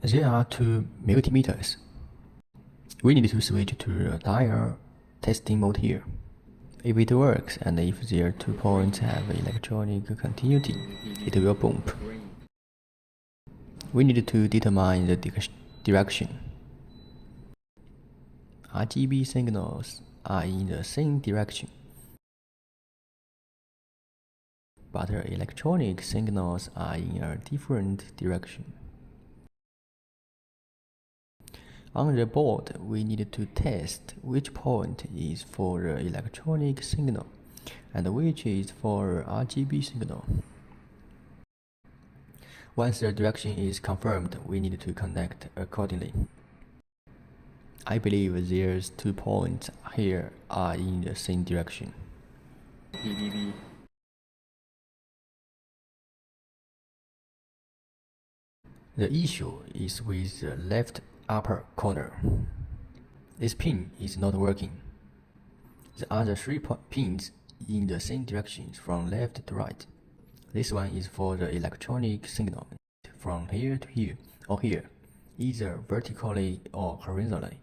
There are two multimeters. We need to switch to dial testing mode here. If it works and if their 2 points have electronic continuity, it will bump. We need to determine the direction. RGB signals are in the same direction, but electronic signals are in a different direction. On the board, we need to test which point is for the electronic signal and which is for RGB signal. Once the direction is confirmed, we need to connect accordingly. I believe there's 2 points here are in the same direction. The issue is with the left upper corner. This pin is not working. The other 3 pins in the same direction from left to right. This one is for the electronic signal from here to here or here, either vertically or horizontally.